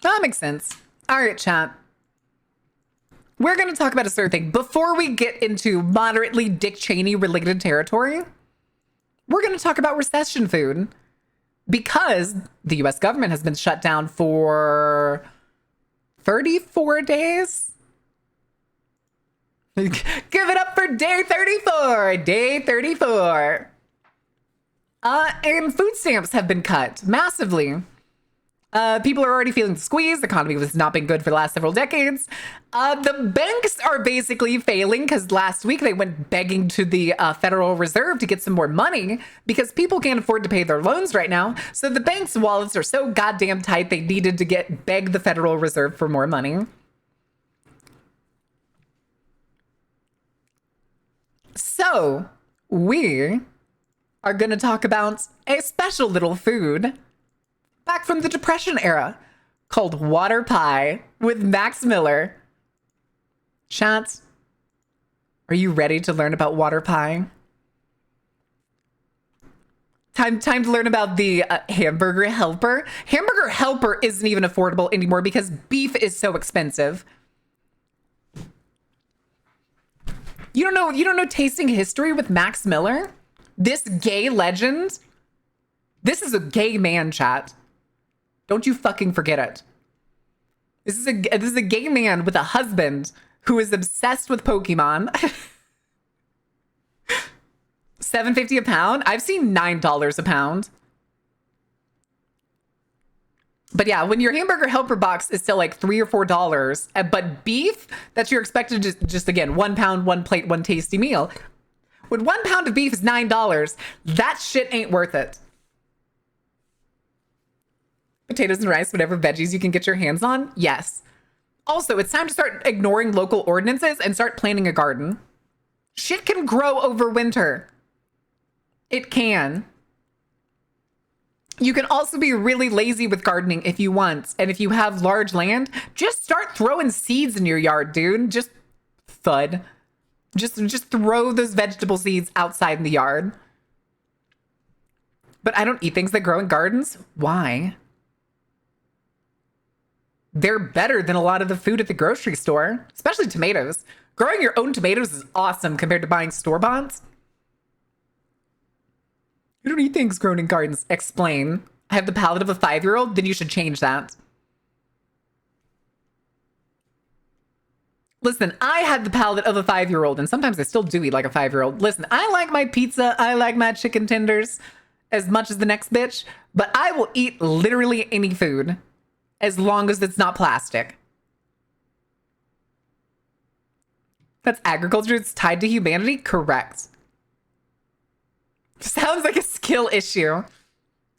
That makes sense. All right, chat. We're going to talk about a certain thing. Before we get into moderately Dick Cheney related territory, we're going to talk about recession food because the US government has been shut down for 34 days. Give it up for day 34. Day 34. And food stamps have been cut massively. People are already feeling the squeeze. The economy has not been good for the last several decades. The banks are basically failing because last week they went begging to the Federal Reserve to get some more money because people can't afford to pay their loans right now. So the banks' wallets are so goddamn tight they needed to beg the Federal Reserve for more money. So we are going to talk about a special little food back from the Depression era called water pie with Max Miller. Chat, are you ready to learn about water pie? Time to learn about the hamburger helper. Hamburger helper isn't even affordable anymore because beef is so expensive. You don't know tasting history with Max Miller? This gay legend? This is a gay man, chat. Don't you fucking forget it. This is a gay man with a husband who is obsessed with Pokemon. $7.50 a pound? I've seen $9 a pound. But yeah, when your hamburger helper box is still like $3 or $4, but beef, that's you're expected to just again, 1 pound, 1 plate, 1 tasty meal. When 1 pound of beef is $9, that shit ain't worth it. Potatoes and rice, whatever veggies you can get your hands on? Yes. Also, it's time to start ignoring local ordinances and start planting a garden. Shit can grow over winter. It can. You can also be really lazy with gardening if you want. And if you have large land, just start throwing seeds in your yard, dude. Just thud. Just throw those vegetable seeds outside in the yard. But I don't eat things that grow in gardens. Why? They're better than a lot of the food at the grocery store, especially tomatoes. Growing your own tomatoes is awesome compared to buying store-bought. You don't eat things grown in gardens. Explain. I have the palate of a 5-year-old? Then you should change that. Listen, I had the palate of a 5-year-old, and sometimes I still do eat like a 5-year-old. Listen, I like my pizza, I like my chicken tenders as much as the next bitch, but I will eat literally any food as long as it's not plastic. That's agriculture. It's tied to humanity? Correct. Sounds like a skill issue.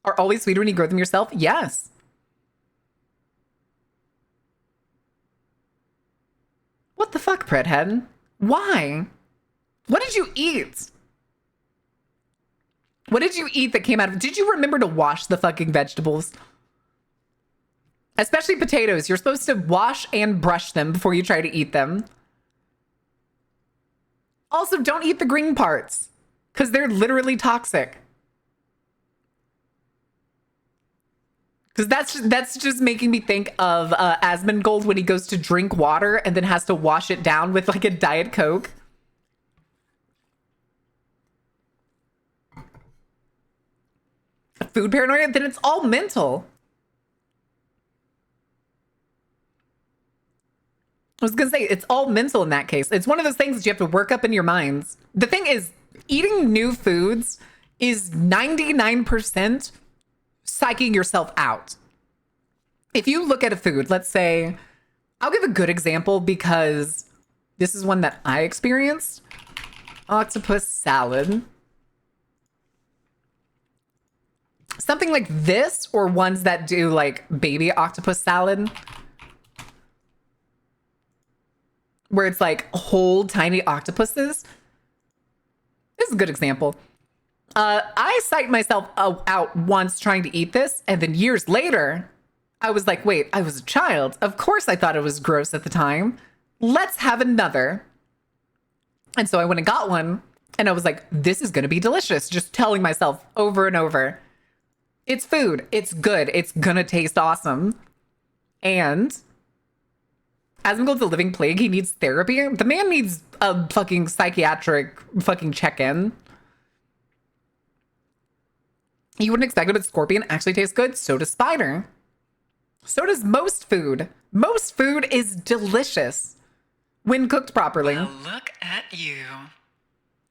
Are always sweeter when you grow them yourself? Yes. What the fuck, Predhead? Why? What did you eat? What did you eat that came out of... Did you remember to wash the fucking vegetables? Especially potatoes. You're supposed to wash and brush them before you try to eat them. Also, don't eat the green parts because they're literally toxic. Because that's just making me think of Asmongold when he goes to drink water and then has to wash it down with like a Diet Coke. Food paranoia? Then it's all mental. I was gonna say, it's all mental in that case. It's one of those things that you have to work up in your minds. The thing is, eating new foods is 99% psyching yourself out. If you look at a food, let's say, I'll give a good example because this is one that I experienced. Octopus salad. Something like this, or ones that do like baby octopus salad, where it's like whole tiny octopuses. This is a good example. I psyched myself out once trying to eat this, and then years later, I was like, wait, I was a child. Of course I thought it was gross at the time. Let's have another. And so I went and got one, and I was like, this is gonna be delicious. Just telling myself over and over, it's food, it's good, it's gonna taste awesome. And Asmongold's a living plague. He needs therapy. The man needs a fucking psychiatric fucking check-in. You wouldn't expect it, but scorpion actually tastes good. So does spider. So does most food. Most food is delicious when cooked properly. Well, look at you.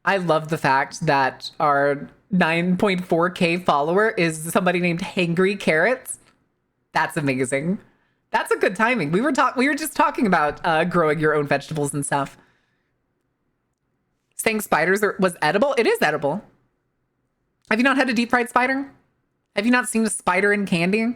I love the fact that our 9.4K follower is somebody named Hangry Carrots. That's amazing. That's a good timing. We were just talking about growing your own vegetables and stuff. Saying spiders was edible. It is edible. Have you not had a deep fried spider? Have you not seen a spider in candy?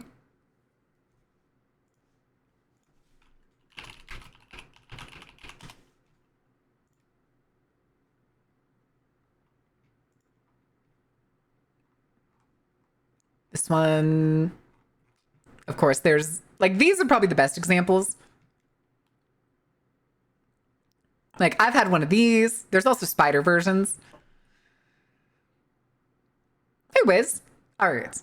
This one, of course, there's like, these are probably the best examples. Like, I've had one of these. There's also spider versions. Hey, Wiz. All right.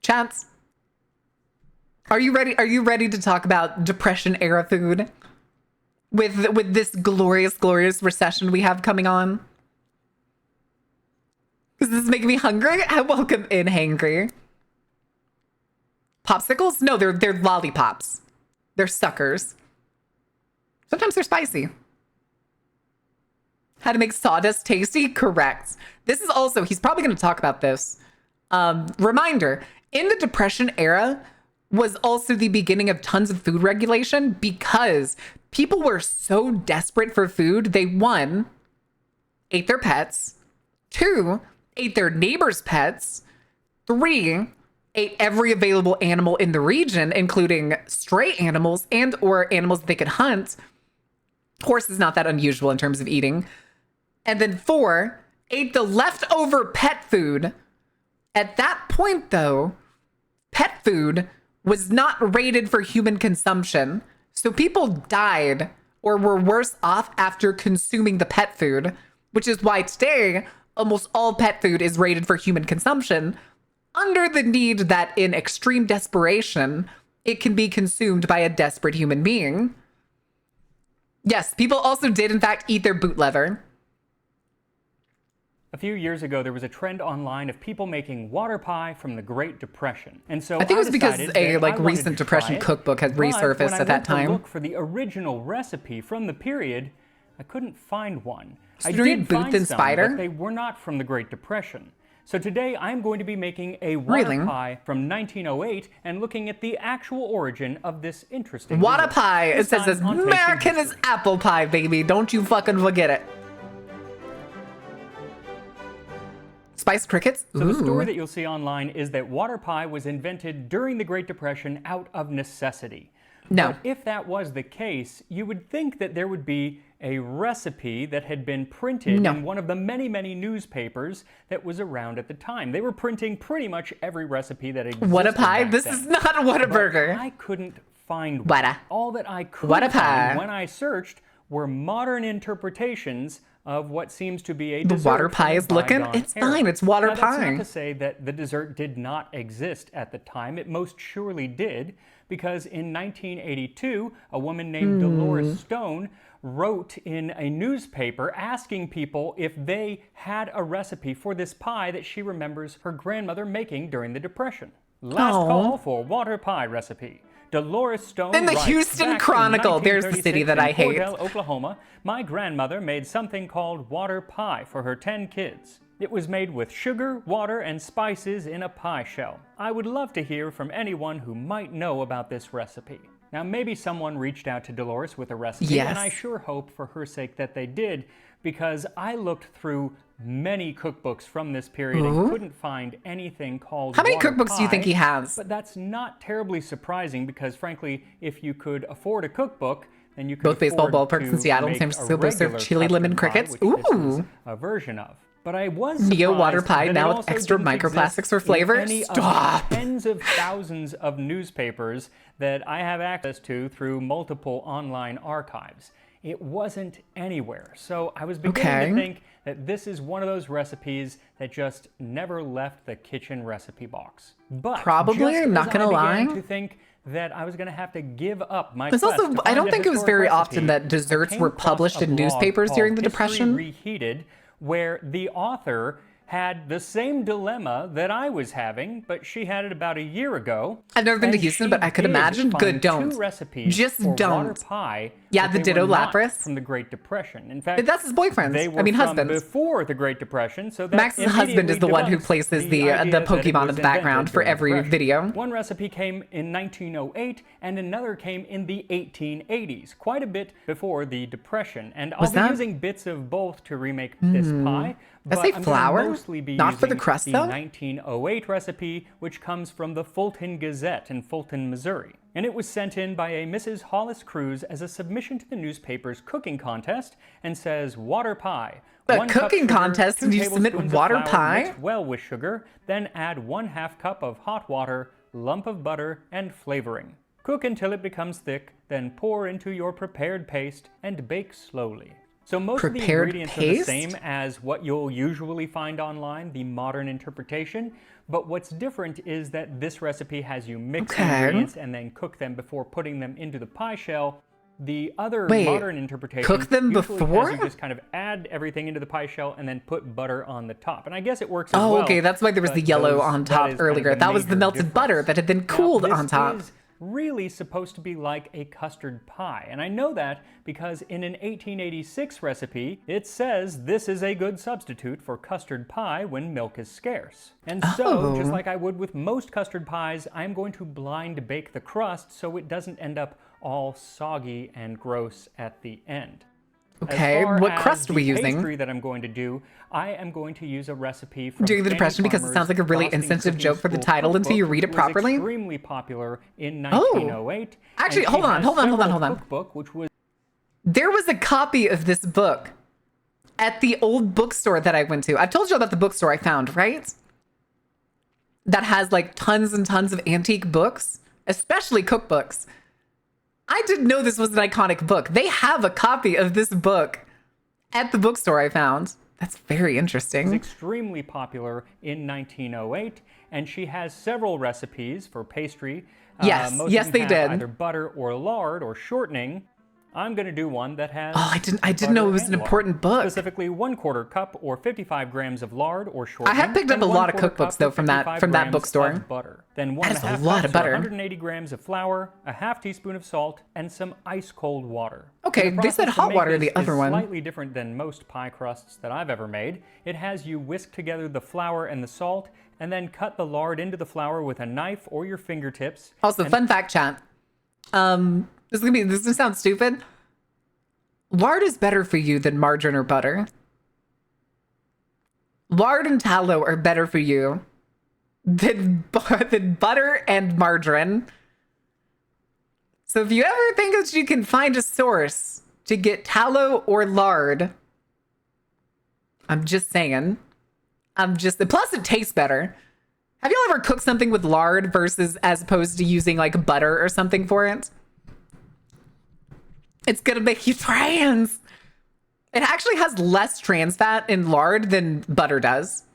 Chance, are you ready? Are you ready to talk about Depression era food with this glorious, glorious recession we have coming on? Because this is making me hungry. Welcome in, hangry. Popsicles? No, they're lollipops. They're suckers. Sometimes they're spicy. How to make sawdust tasty? Correct. This is also, he's probably going to talk about this. Reminder, in the Depression era was also the beginning of tons of food regulation because people were so desperate for food. They, one, ate their pets. Two, ate their neighbors' pets. Three, ate every available animal in the region, including stray animals and or animals that they could hunt. Horse is not that unusual in terms of eating. And then four, ate the leftover pet food. At that point, though, pet food was not rated for human consumption. So people died or were worse off after consuming the pet food, which is why today, almost all pet food is rated for human consumption under the need that in extreme desperation, it can be consumed by a desperate human being. Yes, people also did, in fact, eat their boot leather. A few years ago, there was a trend online of people making water pie from the Great Depression. And so I think it was because a like recent Depression cookbook had resurfaced at that time. When I went to look for the original recipe from the period, I couldn't find one. I Street did Booth find and some, Spider? but they were not from the Great Depression. So today I'm going to be making a water pie from 1908 and looking at the actual origin of this interesting Water dessert. pie. It says as American as apple pie, baby. Don't you fucking forget it. Spiced crickets? So the story that you'll see online is that water pie was invented during the Great Depression out of necessity. No. But if that was the case, you would think that there would be a recipe that had been printed in one of the many, many newspapers that was around at the time. They were printing pretty much every recipe that existed. What a pie? Back This then. is not a Whataburger. I couldn't find What one. a- All that I could What a pie. find when I searched were modern interpretations of what seems to be a The dessert water from pie a is looking. bygone It's era. fine. It's water Now, pie. That's not to say that the dessert did not exist at the time. It most surely did, because in 1982, a woman named Dolores Stone wrote in a newspaper asking people if they had a recipe for this pie that she remembers her grandmother making during the Depression. Last call for water pie recipe. Dolores Stone In the writes, Houston "Back in Chronicle, there's the city 1936 that I in hate. Cordell, Oklahoma, my grandmother made something called water pie for her 10 kids. It was made with sugar, water, and spices in a pie shell. I would love to hear from anyone who might know about this recipe." Now, maybe someone reached out to Dolores with a recipe, Yes. and I sure hope for her sake that they did, because I looked through many cookbooks from this period and couldn't find anything called How many water cookbooks do you think pie. he has? But that's not terribly surprising because, frankly, if you could afford a cookbook, then you could Both baseball afford ballparks to in Seattle, make San a Francisco both serve regular chili lemon custard pie, crickets. which this is Ooh. a version of. But I was Neo water surprised pie that it now with also extra didn't microplastics exist for flavor? in any of the Stop. tens of thousands of newspapers that I have access to through multiple online archives. it wasn't anywhere. So I was beginning to think that this is one of those recipes that just never left the kitchen recipe box. But probably, just not gonna lie, I began to think that I was going to have to give up my it's quest also, to I don't find a think it was historic very recipe. often that desserts I were came across published a in blog newspapers called during the History Depression. Reheated, where the author had the same dilemma that I was having, but she had it about a year ago. I've never been to and Houston, she but I could did imagine. find Good, don't. 2 recipes Just for don't. water pie. Yeah, but the they ditto were not Lapras. from the Great Depression. In fact, That's his boyfriend. They were I mean, from husband. before the Great Depression. So that Max's husband is the one who debunks places the idea that it Pokemon in was the background invented for during the every Depression. video. One recipe came in 1908, and another came in the 1880s, quite a bit before the Depression. And I'll be using bits of both to remake this pie. I say I'm flour, gonna mostly be not for the using crust the though. 1908 recipe, which comes from the Fulton Gazette in Fulton, Missouri. And it was sent in by a Mrs. Hollis Cruz as a submission to the newspaper's cooking contest, and says water pie. A 1 cup cooking sugar, contest 2 and you submit tablespoons of water flour pie? mixed well with sugar, then add 1/2 cup of hot water, lump of butter, and flavoring. Cook until it becomes thick, then pour into your prepared paste and bake slowly. So most of the Prepared ingredients are paste? the same as what you'll usually find online, the modern interpretation. But what's different is that this recipe has you mix the ingredients and then cook them before putting them into the pie shell. The other modern interpretation cook them usually before? has you just kind of add everything into the pie shell and then put butter on the top. And I guess it works as well. Oh, okay, that's why there was the yellow on top earlier. That was the melted butter that had been cooled on top. This is really supposed to be like a custard pie. And I know that because in an 1886 recipe, it says this is a good substitute for custard pie when milk is scarce. And so, just like I would with most custard pies, I'm going to blind bake the crust so it doesn't end up all soggy and gross at the end. Okay, what crust are we using? The pastry that I'm going to do, I am going to use a recipe from During the Fannie Depression, because it Farmer's sounds like a really Frosting insensitive Cooking joke for the School title until you cookbook. read it properly. Was extremely popular in 1908. Actually, and hold on. Cookbook, which was There was a copy of this book at the old bookstore that I went to. I've told you about the bookstore I found, right? That has like tons and tons of antique books, especially cookbooks. I didn't know this was an iconic book. They have a copy of this book at the bookstore I found. That's very interesting. extremely popular in 1908, and she has several recipes for pastry. Yes, most yes, of they them have did. either butter or lard or shortening. I'm going to do one that has. Oh, I didn't know it was an important book. Specifically, 1/4 cup or 55 grams of lard or shortening. I have picked up and a lot of 1/4 cookbooks cup though or from that 55 grams bookstore. of butter. Then That is a 1/2 lot cups of or butter. 180 grams of flour, a 1/2 teaspoon of salt, and some ice cold water. Okay, The they said process to hot make water, this the other is one. Slightly different than most pie crusts that I've ever made. It has you whisk together the flour and the salt, and then cut the lard into the flour with a knife or your fingertips. Also, fun fact, chat. This is gonna sound stupid. Lard is better for you than margarine or butter. Lard and tallow are better for you than butter and margarine. So if you ever think that you can find a source to get tallow or lard, I'm just saying. Plus it tastes better. Have y'all ever cooked something with lard versus as opposed to using like butter or something for it? It's gonna make you trans. It actually has less trans fat in lard than butter does,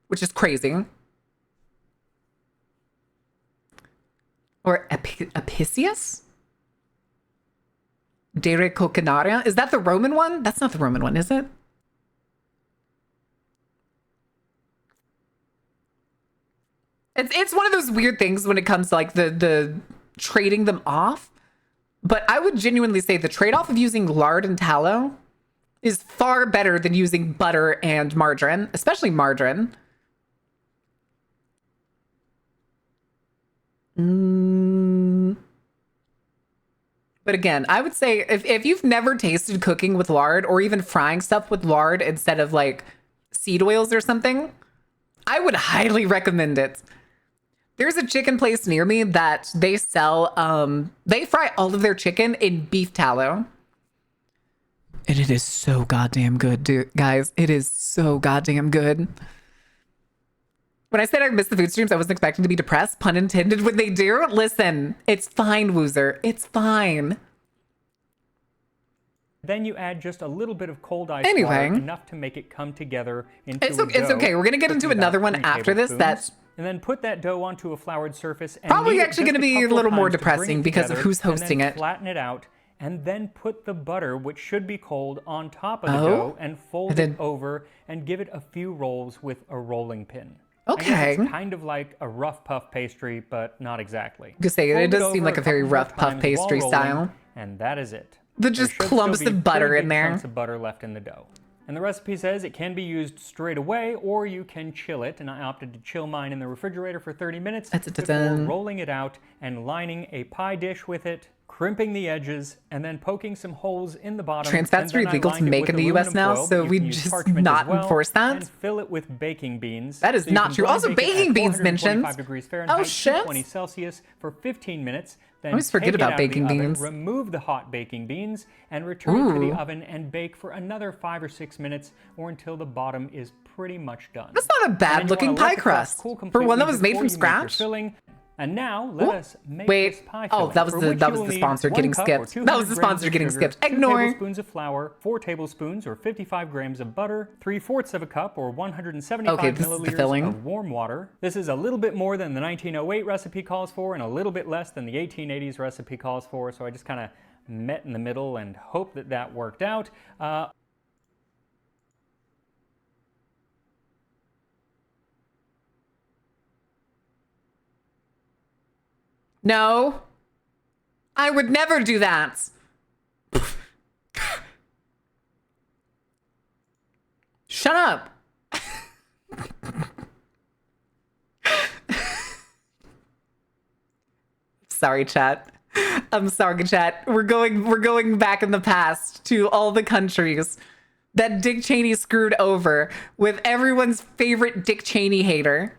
which is crazy. Or Apicius? Dere Coquinaria? Is that the Roman one? That's not the Roman one, is it? It's one of those weird things when it comes to like the trading them off. But I would genuinely say the trade-off of using lard and tallow is far better than using butter and margarine, especially margarine. But again, I would say if you've never tasted cooking with lard or even frying stuff with lard instead of like seed oils or something, I would highly recommend it. There's a chicken place near me that they sell, they fry all of their chicken in beef tallow. And it is so goddamn good, dude. Guys, it is so goddamn good. When I said I missed the food streams, I wasn't expecting to be depressed. Pun intended. When they do, listen, it's fine, Woozer. It's fine. Then you add just a little bit of cold ice Anyway. water, enough to make it come together into It's a okay. It's dough. okay. We're gonna get Cooking into another about one 3 after this. tablespoons. That's And then put that dough onto a floured surface. And probably knead it actually just gonna be a couple little more times to bring depressing it because of together, who's hosting and then it. Flatten it out, and then put the butter, which should be cold, on top of the Oh. dough and fold And then- it over and give it a few rolls with a rolling pin. Okay. I guess it's kind of like a rough puff pastry, but not exactly. Just say it Fold does over seem like a couple very more rough puff times pastry while rolling, style. And that is it. They're There just should still clumps be of butter pretty in big there. chunks of butter left in the dough. And the recipe says it can be used straight away, or you can chill it, and I opted to chill mine in the refrigerator for 30 minutes before rolling it out and lining a pie dish with it, crimping the edges, and then poking some holes in the bottom. Trans fats are And then I illegal to lined it make with in the US aluminum now, foil, so but you we can use just parchment not as well, enforce that? And fill it with baking beans. That is So you not can true. blind Also, bake it baking at beans 425 mentioned. degrees Fahrenheit, Oh, shit. 220 Celsius for 15 minutes. Then always forget take it about out of the baking oven, beans. remove the hot baking beans, and return it to the Ooh. oven and bake for another 5 or 6 minutes, or until the bottom is pretty much done. That's not a And then bad you looking wanna let pie the crust crust. cool For one that completely was made before from you make your scratch. filling. And now let us make Wait. this pie Oh, filling, that was for the- which that you was will the need sponsor 1 getting cup or skipped. That was the 200 grams sponsor of getting sugar, skipped. 2 Ignore. tablespoons of flour, 4 tablespoons or 55 grams of butter, 3/4 of a cup or 175 Okay, this is the milliliters filling. of warm water. This is a little bit more than the 1908 recipe calls for and a little bit less than the 1880s recipe calls for, so I just kind of met in the middle and hope that that worked out. No. I would never do that. Shut up. Sorry, chat. I'm sorry, chat. We're going back in the past to all the countries that Dick Cheney screwed over with everyone's favorite Dick Cheney hater.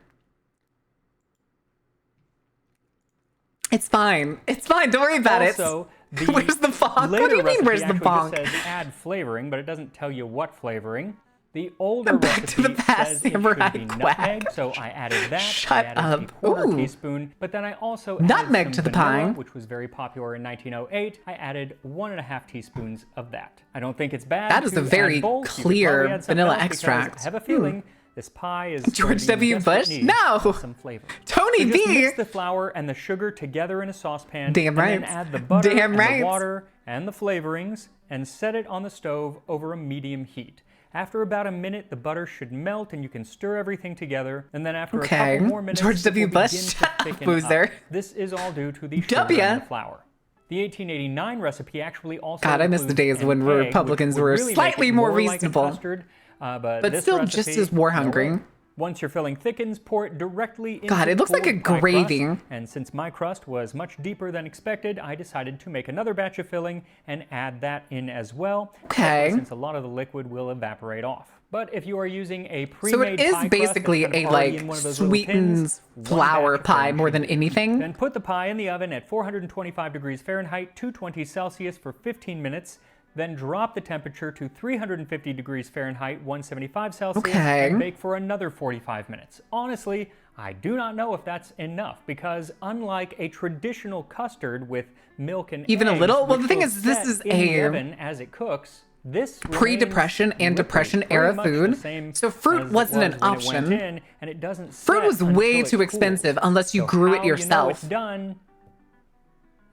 It's fine. It's fine. Don't worry about Also, it. the Where's the bonk? later What do you mean, recipe where's the actually bonk? just says add flavoring, but it doesn't tell you what flavoring. The older Back to recipe the past, says it Samurai should be Quack. nutmeg, so I added that. Shut I added up. a quarter Ooh. teaspoon, but then I also Nutmeg added to some the vanilla, pie. which was very popular in 1908. I added 1.5 teaspoons of that. I don't think it's bad. That is to a very add both. You could clear probably add something vanilla else because extract. I have a feeling this pie is George gonna be in W. desperate Bush? need No. of some flavor. Tony So just B. mix the flour and the sugar together in a saucepan. Damn and right. then add the butter Damn and right. the water and the flavorings and set it on the stove over a medium heat. After about a minute, the butter should melt and you can stir everything together. And then after Okay. a couple more minutes, George it W. will Bush, begin to shut up, thicken loser. up. This is all due to the sugar W. and the flour. The 1889 recipe actually also God, I miss the includes days when an egg, Republicans which would were really make slightly it more like a reasonable. custard, but But this still just recipe, as war no hungry. way. Once your filling thickens, pour it directly into God, it looks like a cooled pie gravy. crust. And since my crust was much deeper than expected, I decided to make another batch of filling and add that in as well. Okay. Since a lot of the liquid will evaporate off. But if you are using a So pre-made it is pie basically crust that's a kind of already like in one of those little tins, sweetened one flour batch of pie filling more should than do. anything. Then put the pie in the oven at 425 degrees Fahrenheit, 220 Celsius for 15 minutes. Then drop the temperature to 350 degrees Fahrenheit, 175 Celsius, Okay. and bake for another 45 minutes. Honestly, I do not know if that's enough because unlike a traditional custard with milk and Even a eggs, little? Well, which the thing will is, this set is in the a oven as it cooks. This pre-Depression remains and liquid, Depression pretty era much the food. same So fruit as it wasn't an was when it went option. in, and it doesn't Fruit set was until way it too cools. expensive unless you So grew how it you know yourself. it's done,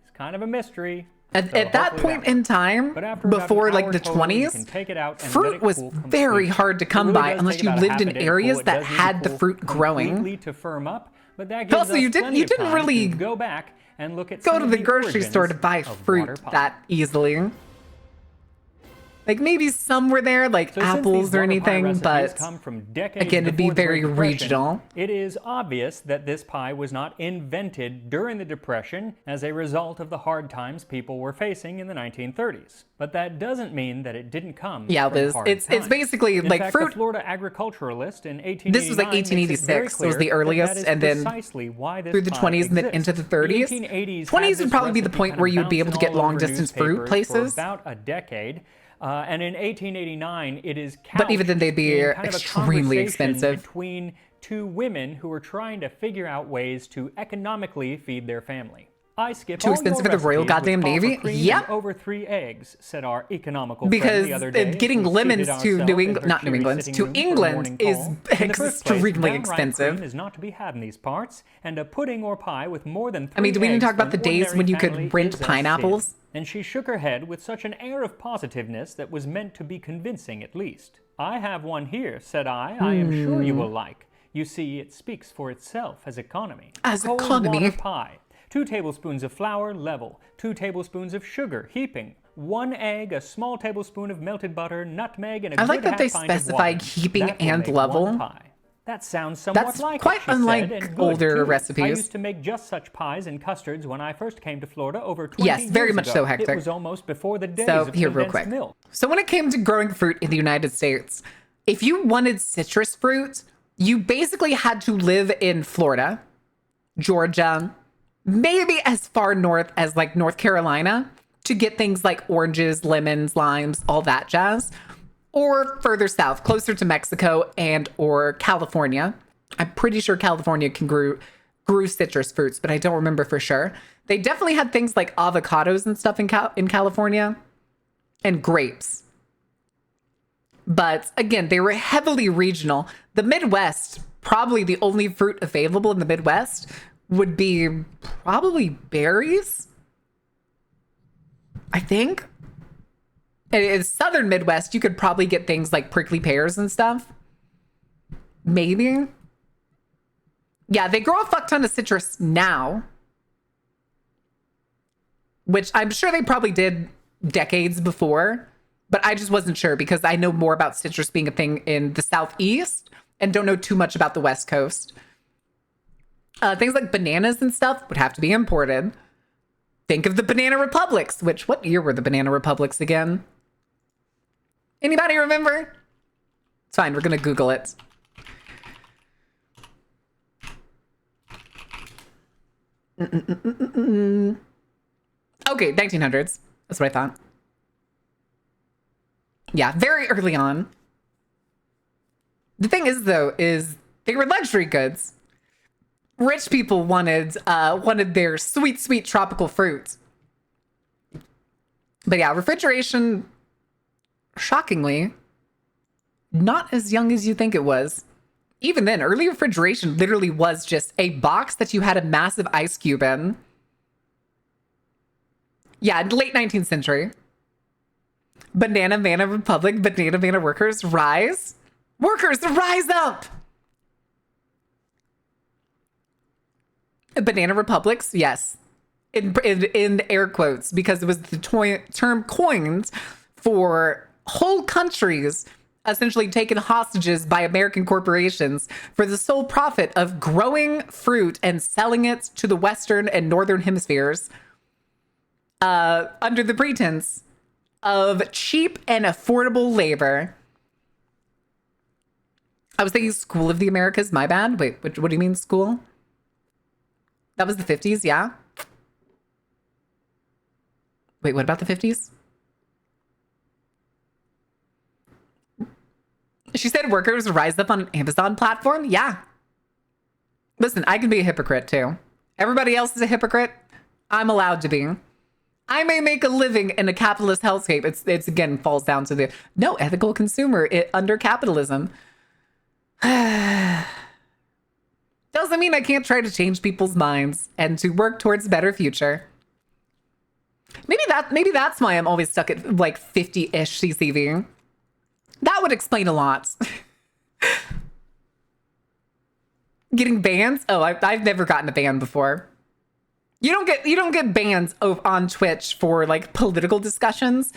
it's kind of a mystery. At, So at that hopefully point that in works. time, But after about before an like hour the total, you 20s, can take it out and let fruit it was cool very completely. hard to It come really by does unless take you about lived half a in day to areas cool. It that does need to had the cool fruit growing. completely to firm up, but that gives Also, us you didn't plenty of time really to go back and look at go some to of the grocery store to origins buy of water fruit pie. that easily. Like maybe some were there, like So since apples these or water pie anything, recipes but come from decades again, it'd be before the very Great Depression, regional. It is obvious that this pie was not invented during the Depression as a result of the hard times people were facing in the 1930s. But that doesn't mean that it didn't come Yeah, from Liz, hard it's times. basically In like fact, fruit. The Florida Agriculturalist in 1889 This was like makes it very 1886 was the clear earliest, that is and then precisely why this through the pie 20s and then exists. into the 30s. The 1880s 20s had would this probably be the recipe point kind of where you'd be able to bouncing get all long over distance fruit newspapers places. for about a decade. And in 1889, it is But even then, they'd be in kind of a extremely conversation expensive. between two women who were trying to figure out ways to economically feed their family. I skip Too all expensive your for the Royal recipes, goddamn which call for Navy? cream Yep. and over 3 eggs, said our economical Because friend the other day. as getting we lemons seated to ourselves New in England, her not New cheery England, sitting to room for a England morning is call. In the first place, extremely downright expensive. cream is not to be had in these parts, and a pudding or pie with more than 3 I mean, do we need eggs to talk for about an the days ordinary when you family could rent is a sin. pineapples? And she shook her head with such an air of positiveness that was meant to be convincing at least. I have one here, said I am sure you will like. You see, it speaks for itself as economy. As Cold economy. water pie. 2 tablespoons of flour, level. 2 tablespoons of sugar, heaping. 1 egg, a small tablespoon of melted butter, nutmeg, and a I like good that they half pint of specify water. heaping That will and make level. 1 pie. That sounds somewhat That's like quite it, she unlike said, and good, older too. recipes. I used to make just such pies and custards when I first came to Florida over 20 Yes, years very much ago. so, Hector. It was almost before the days So of here, real condensed quick. milk. So when it came to growing fruit in the United States, if you wanted citrus fruit, you basically had to live in Florida, Georgia, maybe as far north as like North Carolina to get things like oranges, lemons, limes, all that jazz, or further south, closer to Mexico and or California. I'm pretty sure California grew citrus fruits, but I don't remember for sure. They definitely had things like avocados and stuff in California and grapes. But again, they were heavily regional. The Midwest, probably the only fruit available in the Midwest would be probably berries, I think. In Southern Midwest, you could probably get things like prickly pears and stuff. Maybe. Yeah, they grow a fuck ton of citrus now, which I'm sure they probably did decades before, but I just wasn't sure because I know more about citrus being a thing in the Southeast and don't know too much about the West Coast. Things like bananas and stuff would have to be imported. Think of the Banana Republics, which, what year were the Banana Republics again? Anybody remember? It's fine, we're gonna Google it. Okay, 1900s. That's what I thought. Yeah, very early on. The thing is, though, is they were luxury goods. Rich people wanted their sweet, sweet tropical fruit. But yeah, refrigeration, shockingly, not as young as you think it was. Even then, early refrigeration literally was just a box that you had a massive ice cube in. Yeah, late 19th century. Banana Republic, Banana workers, rise. Workers, rise up! Banana Republics, yes. In air quotes, because it was the term coined for whole countries essentially taken hostages by American corporations for the sole profit of growing fruit and selling it to the Western and Northern hemispheres under the pretense of cheap and affordable labor. I was thinking School of the Americas, my bad. Wait, what do you mean school? That was the 50s, yeah? Wait, what about the 50s? She said workers rise up on an Amazon platform? Yeah. Listen, I can be a hypocrite too. Everybody else is a hypocrite. I'm allowed to be. I may make a living in a capitalist hellscape. It's again falls down to the no ethical consumer under capitalism. Doesn't mean I can't try to change people's minds and to work towards a better future. Maybe that's why I'm always stuck at like 50-ish CCV. That would explain a lot. Getting bans? Oh, I've never gotten a ban before. You don't get bans on Twitch for like political discussions.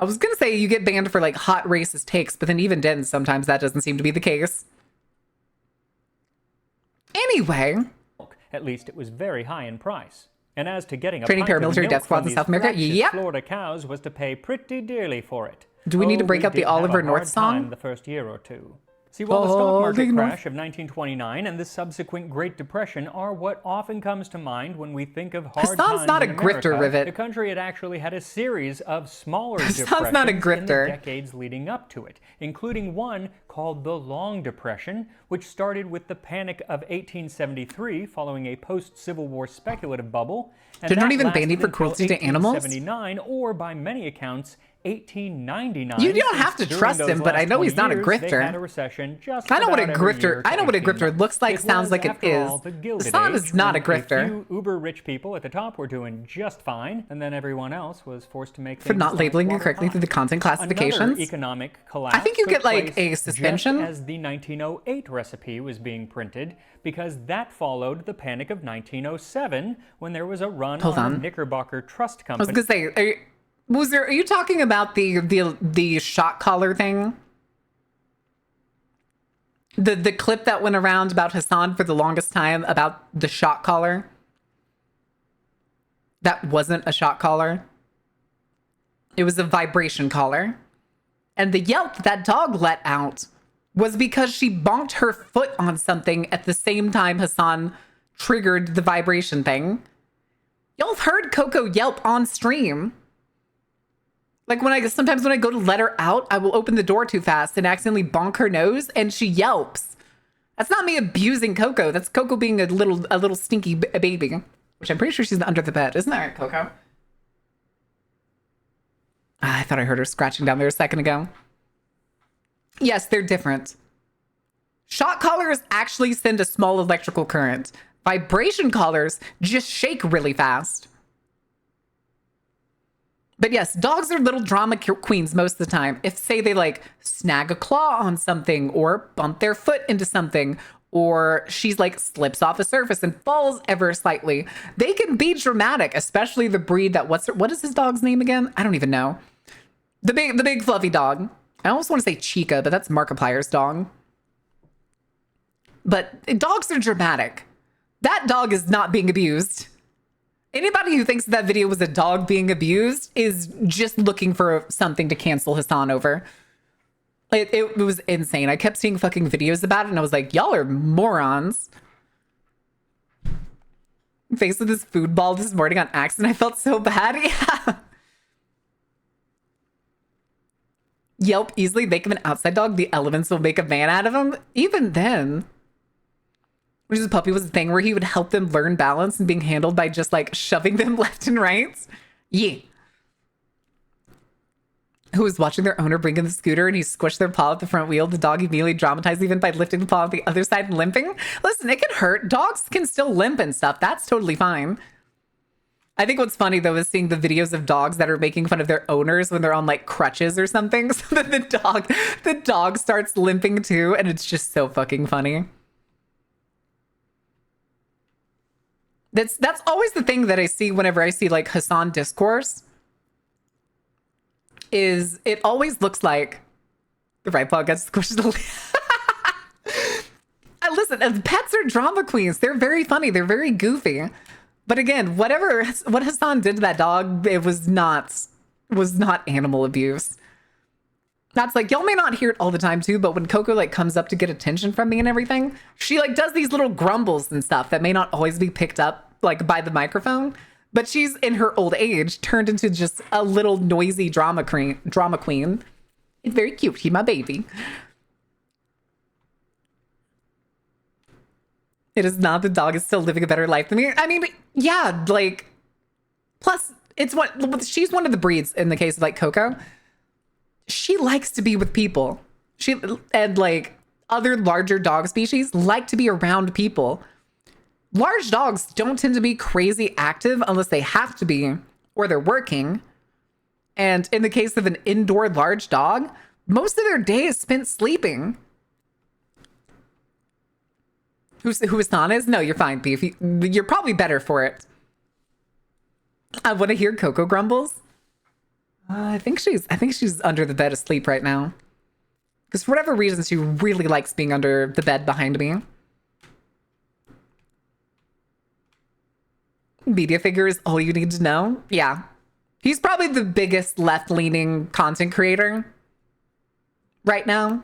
I was gonna say you get banned for like hot racist takes, but then even then sometimes that doesn't seem to be the case. Anyway, At least it was very high in price. And as to getting a Training pint of paramilitary milk death squads from in South America? these Yep. Florida cows was to pay pretty dearly for it. Do we need to break we up the did have Oliver a North hard song? time the first year or two. See, while the stock Oh, market North. crash of 1929 and the subsequent Great Depression are what often comes to mind when we think of hard Hassan's times not in a grifter, America, Rivet. the country had actually had a series of smaller Hassan's depressions not a in the grifter. decades leading up to it, including one called called the Long Depression, which started with the Panic of 1873 following a post-Civil War speculative bubble. And They're not that even lasted banning for until cruelty to animals? 1879, or by many accounts, 1899. You don't have to Since trust during him, those but I last know he's 20 not a years, grifter. They had a recession just I know what a about every year grifter. I know what a 18 grifter months. looks like, It sounds was, like it after is. all, the Gilded Hassan is Age, not a when grifter. few uber rich people at the top were doing just fine, and then everyone else was forced to make For things not like labeling it water correctly hot. through the content Another classifications. economic collapse I think you took get, like, place a suspension. just as the 1908 recipe was being printed, because that followed the Panic of 1907, when there was a run Hold on on. the Knickerbocker Trust I was Company. gonna say, are you talking about the shot collar thing? The clip that went around about Hassan for the longest time about the shot collar? That wasn't a shot collar. It was a vibration collar. And the yelp that dog let out was because she bonked her foot on something at the same time Hassan triggered the vibration thing. Y'all have heard Coco yelp on stream. Like sometimes when I go to let her out, I will open the door too fast and accidentally bonk her nose and she yelps. That's not me abusing Coco. That's Coco being a little stinky baby, which I'm pretty sure she's under the bed. Isn't that right, Coco? I thought I heard her scratching down there a second ago. Yes, they're different. Shot collars actually send a small electrical current. Vibration collars just shake really fast. But yes, dogs are little drama queens most of the time. If, say, they like snag a claw on something or bump their foot into something, or she's like slips off a surface and falls ever slightly, they can be dramatic, especially the breed that what is his dog's name again? I don't even know. The big fluffy dog. I almost want to say Chica, but that's Markiplier's dog. But dogs are dramatic. That dog is not being abused. Anybody who thinks that video was a dog being abused is just looking for something to cancel Hassan over. It was insane. I kept seeing fucking videos about it and I was like, y'all are morons. Faced with this food ball this morning on accident. I felt so bad. Yeah. Yelp easily make him an outside dog. The elements will make a man out of him. Even then. Which is a puppy was a thing where he would help them learn balance and being handled by just like shoving them left and right. Yeah. Who was watching their owner bring in the scooter and he squished their paw at the front wheel. The dog immediately dramatized even by lifting the paw on the other side and limping. Listen, it can hurt. Dogs can still limp and stuff. That's totally fine. I think what's funny though is seeing the videos of dogs that are making fun of their owners when they're on like crutches or something. So that the dog starts limping too, and it's just so fucking funny. That's always the thing that I see whenever I see like Hassan discourse. Is it always looks like the right paw gets squished. Listen, pets are drama queens. They're very funny. They're very goofy. But again, what Hassan did to that dog, it was not animal abuse. That's like, y'all may not hear it all the time too, but when Coco like comes up to get attention from me and everything, she like does these little grumbles and stuff that may not always be picked up like by the microphone. But she's in her old age turned into just a little noisy drama queen. It's very cute. She's my baby. It is not. The dog is still living a better life than me. I mean, yeah, like, plus she's one of the breeds in the case of like Coco. She likes to be with people. And like other larger dog species like to be around people. Large dogs don't tend to be crazy active unless they have to be or they're working. And in the case of an indoor large dog, most of their day is spent sleeping. Who Hassan is? No, you're fine, Beef. You're probably better for it. I want to hear Coco grumbles. I think she's under the bed asleep right now. Because for whatever reason, she really likes being under the bed behind me. Media figure is all you need to know. Yeah. He's probably the biggest left-leaning content creator right now.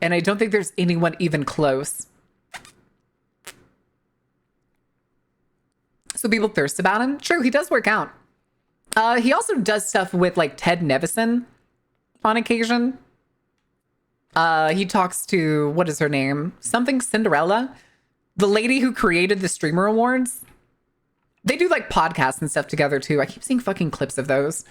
And I don't think there's anyone even close. So people thirst about him. True, he does work out. He also does stuff with like Ted Nevison on occasion. He talks to, what is her name? Something Cinderella, the lady who created the Streamer Awards. They do like podcasts and stuff together too. I keep seeing fucking clips of those.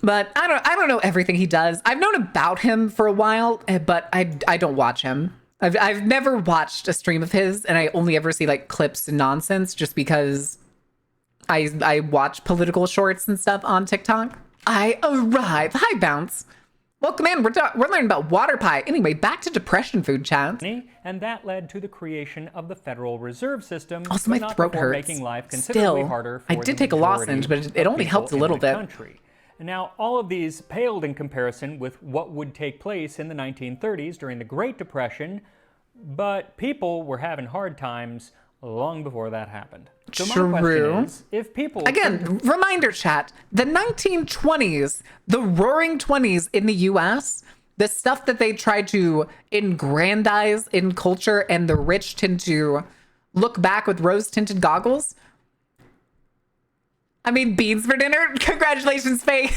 But I don't know everything he does. I've known about him for a while, but I don't watch him. I've never watched a stream of his, and I only ever see like clips and nonsense just because I watch political shorts and stuff on TikTok. I arrive. Hi, Bounce. Welcome in. We're learning about water pie. Anyway, back to depression food chat. And that led to the creation of the Federal Reserve System. Also, my throat hurts. Making life considerably harder for I did take a lozenge, but it only helped a little bit. Country. Now, all of these paled in comparison with what would take place in the 1930s during the Great Depression, but people were having hard times long before that happened. So my question is, if people... Again, reminder chat, the 1920s, the roaring 20s in the US, the stuff that they tried to aggrandize in culture and the rich tend to look back with rose-tinted goggles. I mean, beans for dinner? Congratulations, Faye.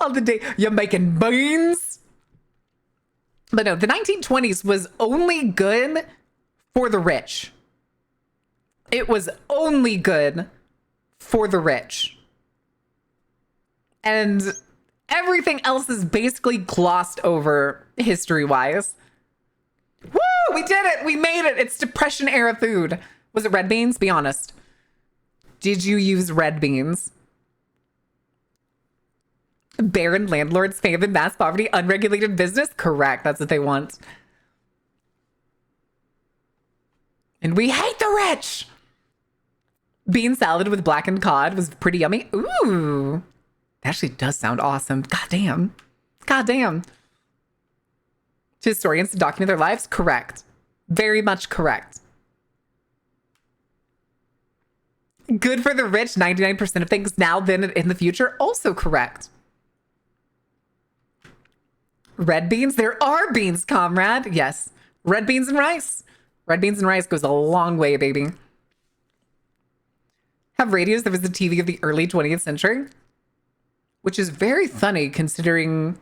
On the day you're making beans. But no, the 1920s was only good for the rich. It was only good for the rich. And everything else is basically glossed over history-wise. Woo! We did it! We made it! It's Depression era food. Was it red beans? Be honest. Did you use red beans? Barren landlords, famine, mass poverty, unregulated business? Correct. That's what they want. And we hate the rich! Bean salad with blackened cod was pretty yummy. Ooh. That actually does sound awesome. Goddamn. Goddamn. To historians to document their lives? Correct. Very much correct. Good for the rich, 99% of things now, then, in the future, also correct. Red beans? There are beans, comrade. Yes. Red beans and rice. Red beans and rice goes a long way, baby. Have radios that was the TV of the early 20th century? Which is very funny considering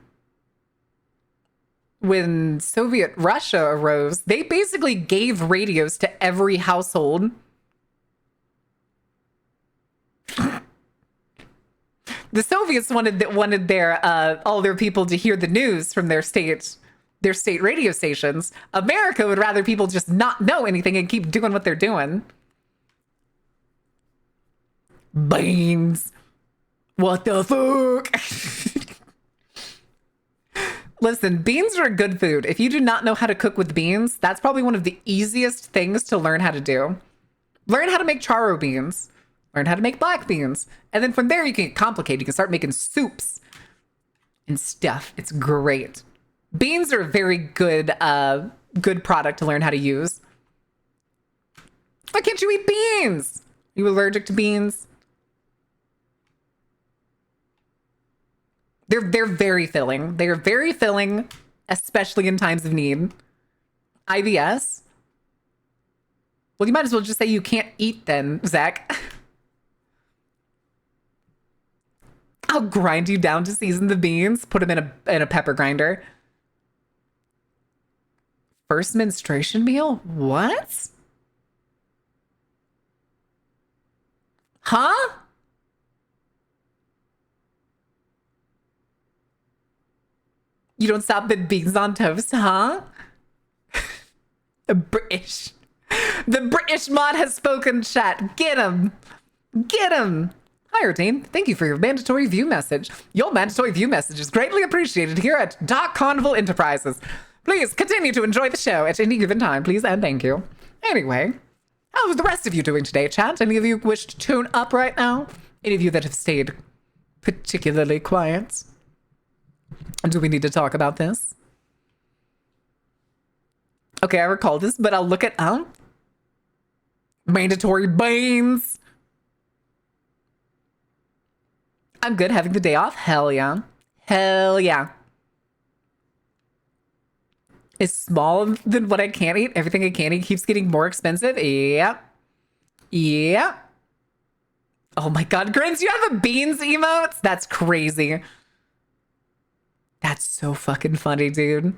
when Soviet Russia arose, they basically gave radios to every household. The Soviets wanted their all their people to hear the news from their state radio stations. America would rather people just not know anything and keep doing what they're doing. Beans. What the fuck? Listen, beans are good food. If you do not know how to cook with beans, that's probably one of the easiest things to learn how to do. Learn how to make charro beans. Learn how to make black beans. And then from there, you can get complicated. You can start making soups and stuff. It's great. Beans are a very good, good product to learn how to use. Why can't you eat beans? Are you allergic to beans? They're very filling. They are very filling, especially in times of need. IBS? Well, you might as well just say you can't eat then, Zach. I'll grind you down to season the beans. Put them in a pepper grinder. First menstruation meal? What? Huh? You don't stop with beans on toast, huh? British. The British mod has spoken, chat. Get him. Get him. Hi, Ordain. Thank you for your mandatory view message. Your mandatory view message is greatly appreciated here at Dark Carnival Enterprises. Please continue to enjoy the show at any given time, please, and thank you. Anyway, how is the rest of you doing today, chat? Any of you wish to tune up right now? Any of you that have stayed particularly quiet? Do we need to talk about this? Okay, I recall this, but I'll look it up. Mandatory beans. I'm good having the day off. Hell yeah. Hell yeah. Is small than what I can't eat. Everything I can eat keeps getting more expensive. Yeah. Yeah. Oh my god, Grins, you have a beans emotes? That's crazy. That's so fucking funny, dude.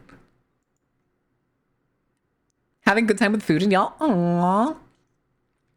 Having a good time with food and y'all. Aww.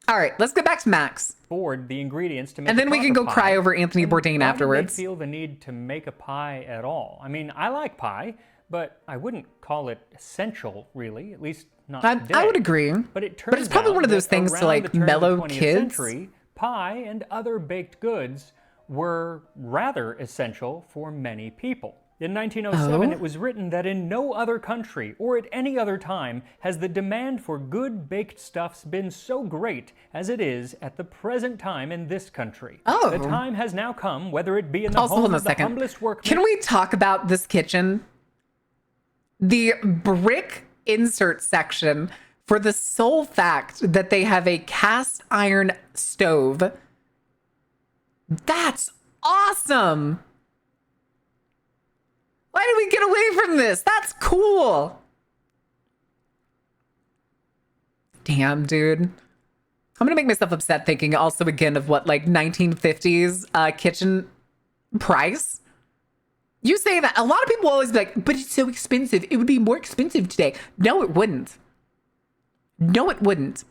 All right, let's get back to Max. Afford the ingredients to make And then we can go cry over Anthony Bourdain afterwards. Why do they feel the need to make a pie at all? I mean, I like pie, but I wouldn't call it essential, really. At least not today. I would agree. But it turns it's probably out one of those that things to around like the turn of the mellow 20th kids. Century, pie and other baked goods were rather essential for many people. In 1907, it was written that in no other country or at any other time has the demand for good baked stuffs been so great as it is at the present time in this country. Oh. The time has now come, whether it be in the Also, home hold on of a the second. humblest workman. Can we talk about this kitchen? The brick insert section, for the sole fact that they have a cast iron stove. That's awesome. Why did we get away from this? That's cool. Damn, dude. I'm gonna make myself upset thinking also again of what, like 1950s kitchen price. You say that a lot of people always be like, but it's so expensive. It would be more expensive today. No, it wouldn't. No, it wouldn't.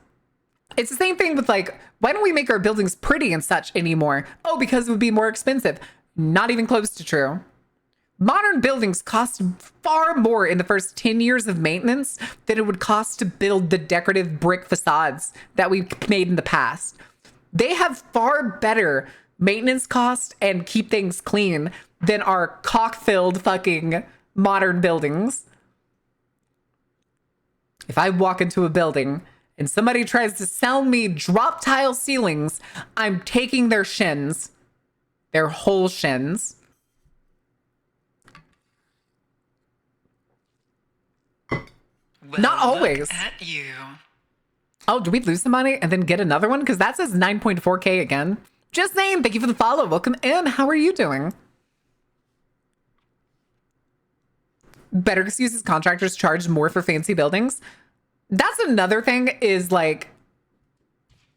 It's the same thing with like, why don't we make our buildings pretty and such anymore? Oh, because it would be more expensive. Not even close to true. Modern buildings cost far more in the first 10 years of maintenance than it would cost to build the decorative brick facades that we've made in the past. They have far better maintenance costs and keep things clean than our cock-filled fucking modern buildings. If I walk into a building and somebody tries to sell me drop tile ceilings, I'm taking their shins, their whole shins. Well, Not always. Look at you. Oh, do we lose some money and then get another one? Because that says 9.4K again. Just saying, thank you for the follow. Welcome in. How are you doing? Better excuses contractors charge more for fancy buildings. That's another thing is like,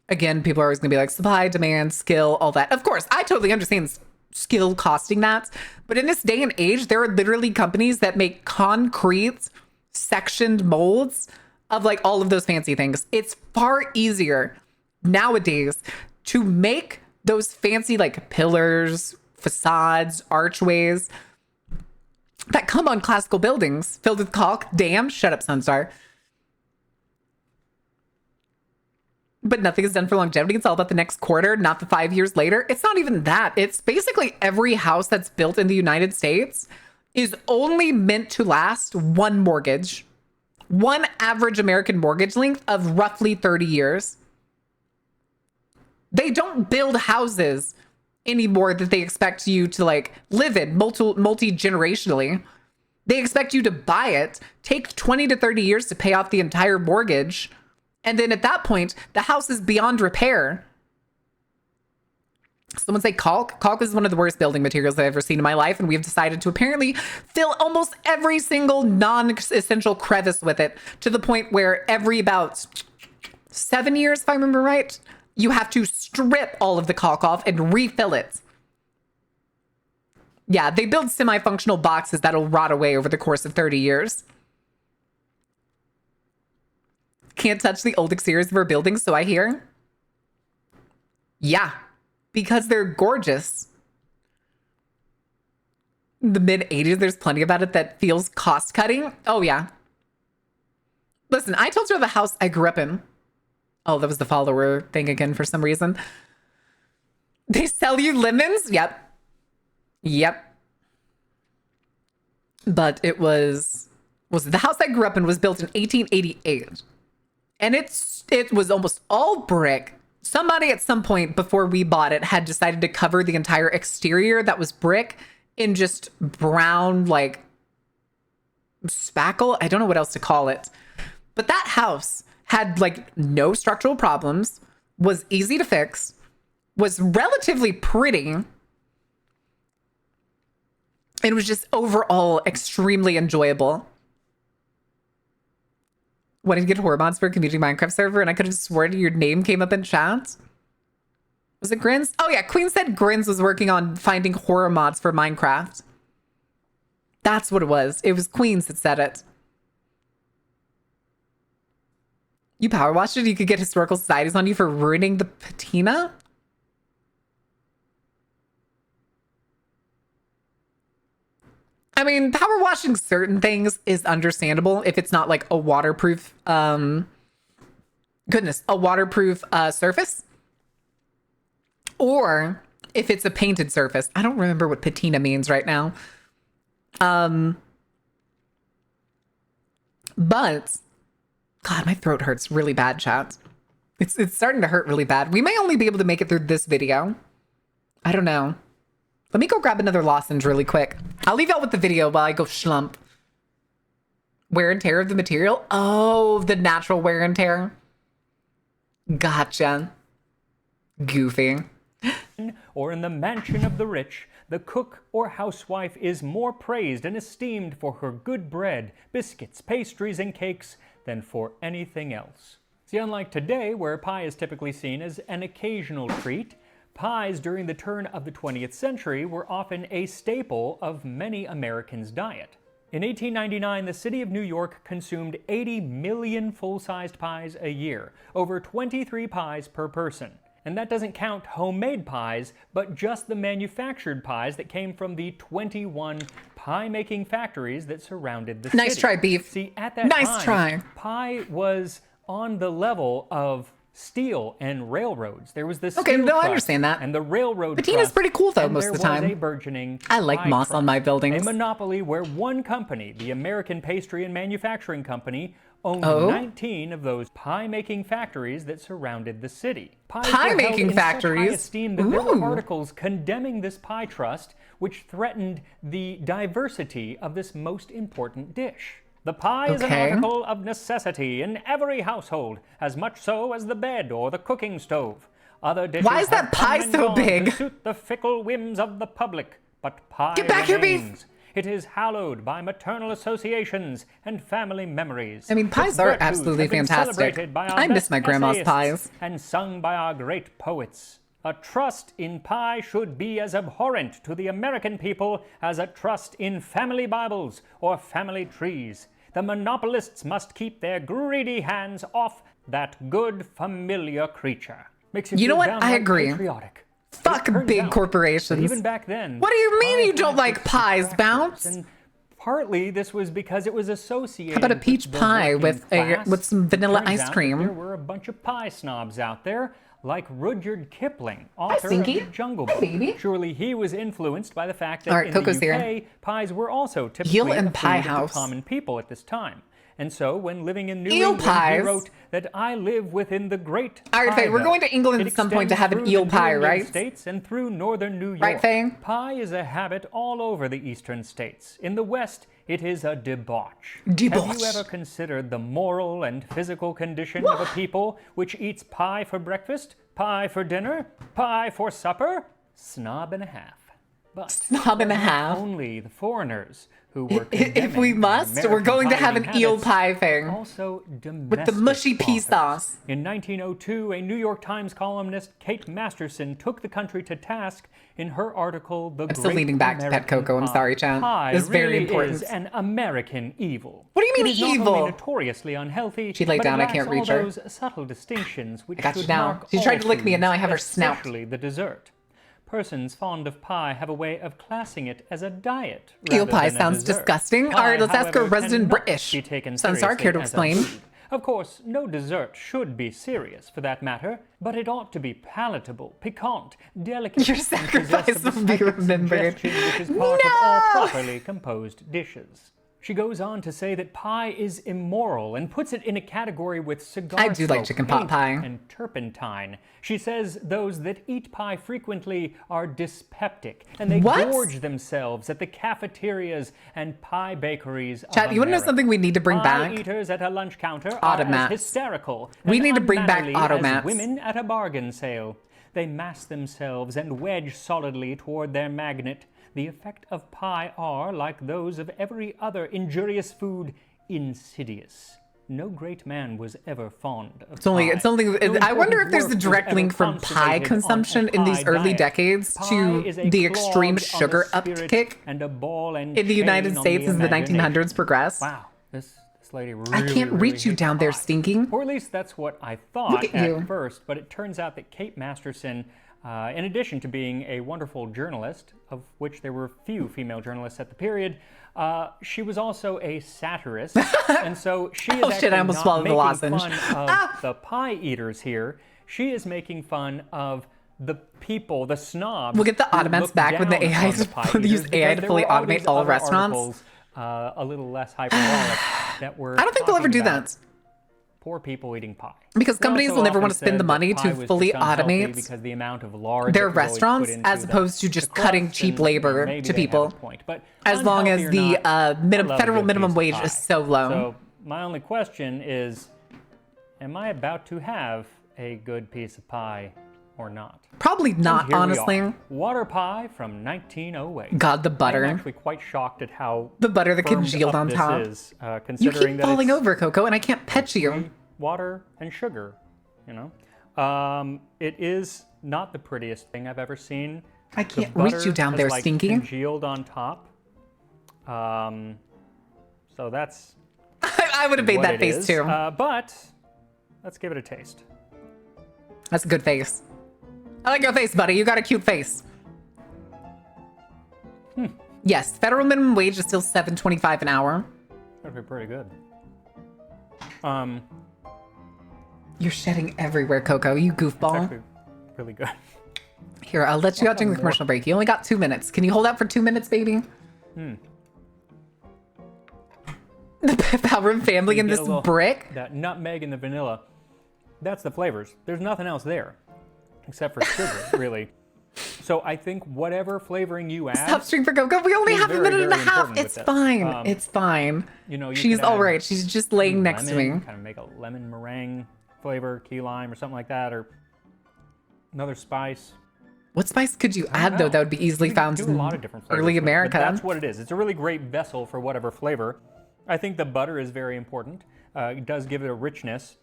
again, people are always going to be like supply, demand, skill, all that. Of course, I totally understand skill costing that. But in this day and age, there are literally companies that make concrete sectioned molds of like all of those fancy things. It's far easier nowadays to make those fancy like pillars, facades, archways that come on classical buildings filled with caulk. Damn, shut up, Sunstar. But nothing is done for longevity. It's all about the next quarter, not the 5 years later. It's not even that. It's basically every house that's built in the United States is only meant to last one mortgage, one average American mortgage length of roughly 30 years. They don't build houses anymore that they expect you to like live in multi-generationally. They expect you to buy it, take 20 to 30 years to pay off the entire mortgage. And then at that point, the house is beyond repair. Someone say caulk. Caulk is one of the worst building materials I've ever seen in my life. And we've decided to apparently fill almost every single non-essential crevice with it to the point where every about 7 years, if I remember right, you have to strip all of the caulk off and refill it. Yeah, they build semi-functional boxes that'll rot away over the course of 30 years. Can't touch the old exteriors of our buildings, so I hear. Yeah, because they're gorgeous. In the mid-'80s, there's plenty about it that feels cost-cutting. Oh, yeah. Listen, I told you the house I grew up in. Oh, that was the follower thing again for some reason. They sell you lemons? Yep. Yep. But it was the house I grew up in was built in 1888. And it was almost all brick. Somebody at some point before we bought it had decided to cover the entire exterior that was brick in just brown, like spackle. I don't know what else to call it. But that house had like no structural problems, was easy to fix, was relatively pretty, and was just overall extremely enjoyable. Wanted to get horror mods for a community Minecraft server, and I could have sworn your name came up in chat. Was it Grins? Oh yeah, Queen said Grins was working on finding horror mods for Minecraft. That's what it was. It was Queens that said it. You power washed it? You could get historical societies on you for ruining the patina? I mean, power washing certain things is understandable if it's not like a waterproof, a waterproof surface. Or if it's a painted surface. I don't remember what patina means right now. But God, my throat hurts really bad, chat. It's starting to hurt really bad. We may only be able to make it through this video. I don't know. Let me go grab another lozenge really quick. I'll leave y'all with the video while I go schlump. Wear and tear of the material? Oh, the natural wear and tear. Gotcha. Goofy. Or in the mansion of the rich, the cook or housewife is more praised and esteemed for her good bread, biscuits, pastries, and cakes than for anything else. See, unlike today, where pie is typically seen as an occasional treat, pies during the turn of the 20th century were often a staple of many Americans' diet. In 1899, the city of New York consumed 80 million full-sized pies a year, over 23 pies per person. And that doesn't count homemade pies, but just the manufactured pies that came from the 21 pie-making factories that surrounded the city. Nice try, beef. See, at that time, pie was on the level of steel and railroads. There was this okay, steel no, trust I understand that. and the railroad Patina's trust, pretty cool though and most of the there was time. a burgeoning I like pie moss trust, on my buildings. a monopoly where one company, the American Pastry and Manufacturing Company, owned 19 of those pie-making factories that surrounded the city. Pies Pie-making factories? Such high esteem that there were articles condemning this pie trust, which threatened the diversity of this most important dish. The pie is an article of necessity in every household, as much so as the bed or the cooking stove. Other dishes Why is that pie so big? to suit the fickle whims of the public, but pie Get back here, remains. beef! It is hallowed by maternal associations and family memories. I mean, pies Its are virtues absolutely have been fantastic. celebrated by our I miss best my grandma's essayists pies. and sung by our great poets. A trust in pie should be as abhorrent to the American people as a trust in family Bibles or family trees. The monopolists must keep their greedy hands off that good familiar creature. Makes You know feel what? I downright agree. patriotic. Fuck It turns big out that corporations. even back then, What do you mean pie you don't had like its pies, detractors, Bounce? And partly this was because it was associated. How about a peach with the pie working class. with some vanilla Turns ice out that cream? There were a bunch of pie snobs out there, like Rudyard Kipling, author of Stinky. The Jungle Hi, Book. baby. Surely he was influenced by the fact that All right, in Coco's the UK, here. pies were also typically Eel and a Pie food of House. the common people at this time. And so, when living in New Eel England, pies. he wrote that I live within the great All right, pie Faye, we're belt. going to England It at some point to extends have an through eel the pie, New England right? States and through northern New York. Right, Faye? Pie is a habit all over the eastern states. In the West, it is a debauch. Debauch. Have you ever considered the moral and physical condition of a people which eats pie for breakfast, pie for dinner, pie for supper? Snob and a half. But Snob and a half. only the foreigners who were If we condemning must, we're American going to have an pie-eating eel habits, pie thing. also With the domestic mushy pea authors. sauce. In 1902, a New York Times columnist, Kate Masterson, took the country to task in her article, The Great still leaning back to Pet American Coco. I'm Pie. sorry, Chan. Pie This is very really important. is an American evil. What do you mean It is not evil? only notoriously unhealthy, She laid but down, it I can't lacks reach all her. those subtle distinctions which I got you should now. mark She all tried to lick me and now I have her foods, snout. especially the dessert. Persons fond of pie have a way of classing it as a diet. Eel rather pie than a sounds dessert. disgusting. Pie, All right, let's ask however, a resident cannot British. be taken Sunstar, care to seriously as a explain? food. Of course, no dessert should be serious, for that matter, but it ought to be palatable, piquant, delicate. Your and sacrifice possess of will the be psychic remembered. suggestion which is part of all No! properly composed dishes. She goes on to say that pie is immoral and puts it in a category with cigar I do like smoke, chicken pot paint, pie. and turpentine. She says those that eat pie frequently are dyspeptic, and they What? gorge themselves at the cafeterias and pie bakeries of Chat, you wanna know America. something we need to bring Pie back? eaters at a lunch counter are as Automats. hysterical We and need to bring back unmannerly automats. as women at a bargain sale. They mass themselves and wedge solidly toward their magnet. The effect of pie are, like those of every other injurious food, insidious. no great man was ever fond of It's only, pie. No I wonder if important there's a work was direct ever link from pie consummated on a consumption in these pie early diet. decades Pie to is a the extreme clog on sugar the spirit uptick and a ball and in the United chain on States as the imagination. 1900s progressed. Wow, this lady really, I can't really reach you hates down there, pie. Stinking. Or at least that's what I thought at at you. first, but it turns out that Kate Masterson, in addition to being a wonderful journalist, of which there were few female journalists at the period, she was also a satirist, and so she is Oh, shit, I actually almost not swallowed the making lozenge. fun of the pie eaters here. She is making fun of the people, the snobs. We'll get the who automats look back when the down AI on the pie use eaters, AI because to there fully were all automate these all other restaurants. articles, a little less hyperbolic that were I don't think they'll ever talking do about that. poor people eating pie. Because They companies also will never often want to spend said the that money pie to was fully just unhealthy automate because the amount of lard their that was always restaurants put into as opposed to just the cutting crust, cheap and, labor maybe to they have a people. point. But As long as unhealthy or the not, I love a federal good minimum piece of wage pie. is so low. So my only question is, am I about to have a good piece of pie or not? Probably not, Here we honestly. are. Water pie from 1908. God, the butter. I'm actually quite shocked at how The butter that firmed congealed up on this top. is, You considering keep that falling it's over, Coco, and I can't pet you. water and sugar, you know. It is not the prettiest thing I've ever seen. I The can't reach butter you down has, there, like, Stinky. congealed on top. So that's I would have made what that it face is. too. But let's give it a taste. That's a good face. I like your face, buddy. You got a cute face. Yes, federal minimum wage is still $7.25 an hour. That'd be pretty good. You're shedding everywhere, Coco. You It's goofball. actually really good. Here, I'll let you out during the commercial break. You only got 2 minutes. Can you hold out for 2 minutes, baby? The Palrum family in Get this a little- brick. That nutmeg and the vanilla, that's the flavors. There's nothing else there except for sugar, really. So I think whatever flavoring you add, Stop stream for Coco. We only is have a very, minute and a very half. important with It's this. fine. It's fine. you know, you She's could all add right. She's just laying next to lemon, me. kind of make a lemon meringue flavor, key lime or something like that, or another spice. What spice could you I add, don't though, know. that would be easily You can found do a in lot of different flavors, early but America? that's what it is. It's a really great vessel for whatever flavor. I think the butter is very important. It does give it a richness.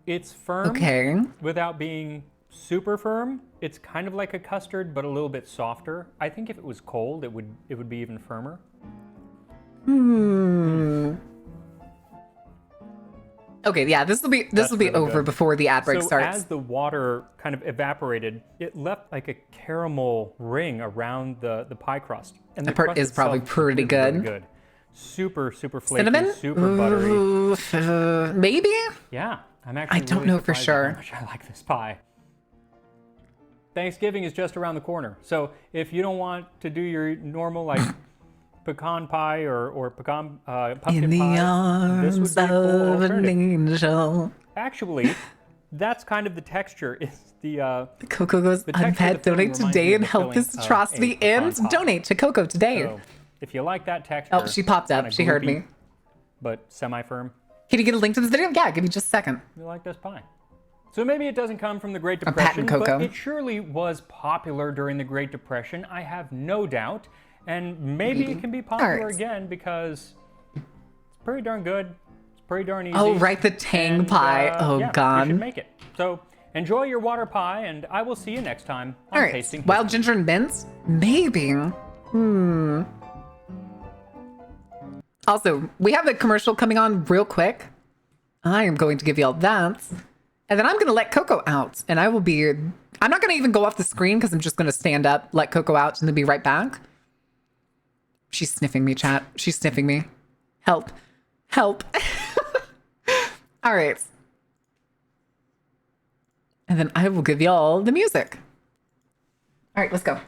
It's firm Okay. without being super firm. It's kind of like a custard, but a little bit softer. I think if it was cold, it would be even firmer. Okay, yeah, this will be really over good. before the ad break So starts. as the water kind of evaporated, it left like a caramel ring around the pie crust. And the That part crust is probably itself is pretty really, really good. Super, super flaky, Cinnamon? super buttery. Ooh, maybe? Yeah, I'm actually I don't really know for surprised at sure. how much I like this pie. Thanksgiving is just around the corner. So if you don't want to do your normal like pecan pie or pecan pumpkin In the pie, this arms would be a cool of an alternative. angel. Actually, that's kind of the texture. Is the Coco goes, The texture of unpad, the filling donate reminds me today of and the help filling this of atrocity a pecan end. pie. Donate to Coco today. So if you like that texture, Oh, she popped up. kinda She heard gloopy, me. but semi-firm, Can you get a link to this video? Yeah, give me just a second. you like this pie. So maybe it doesn't come from the Great patent Depression, cocoa. but it surely was popular during the Great Depression. I have no doubt, and maybe it can be popular Alright. again because it's pretty darn good. It's pretty darn easy. Oh, right, the Tang and, pie. Oh, yeah, God. You should make it. So enjoy your water pie, and I will see you next time on All right, Tasting wild History. ginger and mints? Maybe. Also, we have a commercial coming on real quick. I am going to give you all that. And then I'm going to let Coco out. And I will be... I'm not going to even go off the screen because I'm just going to stand up, let Coco out, and then be right back. She's sniffing me, chat. She's sniffing me. Help. Help. All right. And then I will give y'all the music. All right, let's go.